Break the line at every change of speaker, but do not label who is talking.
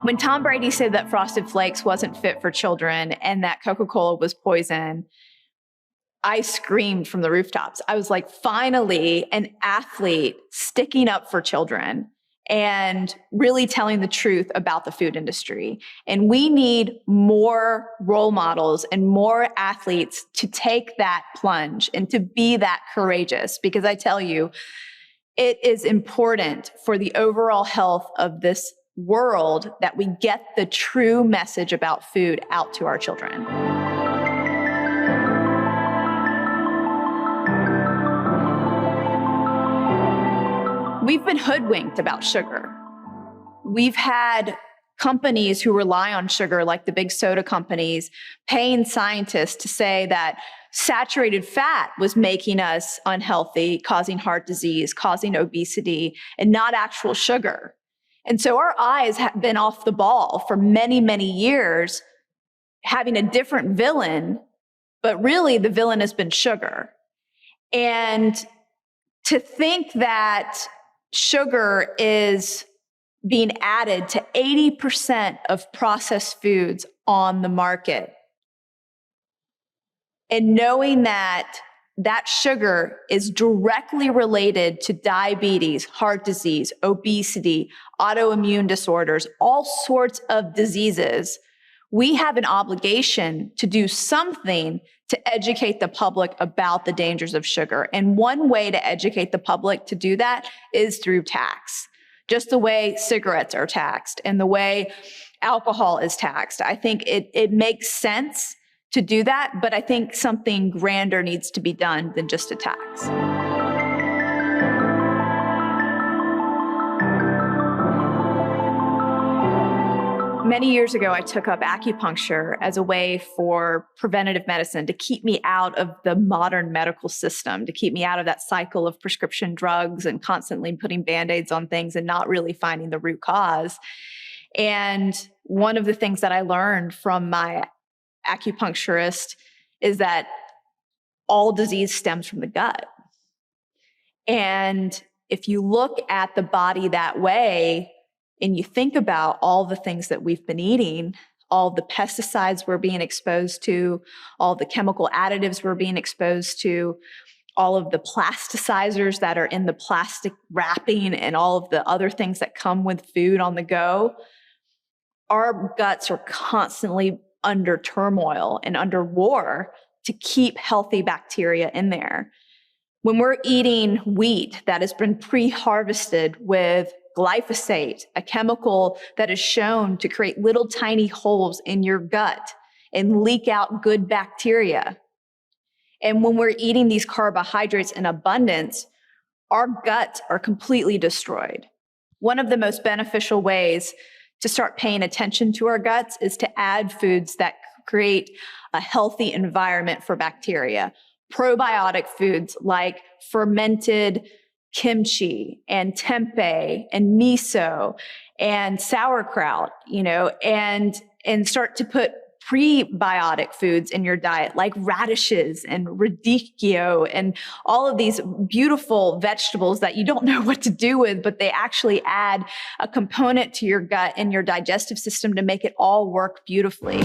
When Tom Brady said that Frosted Flakes wasn't fit for children and that Coca-Cola was poison, I screamed from the rooftops. I was like, finally, an athlete sticking up for children and really telling the truth about the food industry. And we need more role models and more athletes to take that plunge and to be that courageous, because I tell you, it is important for the overall health of this world that we get the true message about food out to our children. We've been hoodwinked about sugar. We've had companies who rely on sugar, like the big soda companies, paying scientists to say that saturated fat was making us unhealthy, causing heart disease, causing obesity, and not actual sugar. And so our eyes have been off the ball for many, many years, having a different villain, but really the villain has been sugar. And to think that sugar is being added to 80% of processed foods on the market, and knowing that that sugar is directly related to diabetes, heart disease, obesity, autoimmune disorders, all sorts of diseases, we have an obligation to do something to educate the public about the dangers of sugar. And one way to educate the public to do that is through tax, just the way cigarettes are taxed and the way alcohol is taxed. I think it makes sense to do that, but I think something grander needs to be done than just a tax. Many years ago, I took up acupuncture as a way for preventative medicine to keep me out of the modern medical system, to keep me out of that cycle of prescription drugs and constantly putting Band-Aids on things and not really finding the root cause. And one of the things that I learned from my acupuncturist is that all disease stems from the gut. And if you look at the body that way, and you think about all the things that we've been eating, all the pesticides we're being exposed to, all the chemical additives we're being exposed to, all of the plasticizers that are in the plastic wrapping, and all of the other things that come with food on the go, our guts are constantly under turmoil and under war to keep healthy bacteria in there. When we're eating wheat that has been pre-harvested with glyphosate, a chemical that is shown to create little tiny holes in your gut and leak out good bacteria. And when we're eating these carbohydrates in abundance, our guts are completely destroyed. One of the most beneficial ways to start paying attention to our guts is to add foods that create a healthy environment for bacteria. Probiotic foods like fermented kimchi and tempeh and miso and sauerkraut, and start to put prebiotic foods in your diet like radishes and radicchio and all of these beautiful vegetables that you don't know what to do with, but they actually add a component to your gut and your digestive system to make it all work beautifully.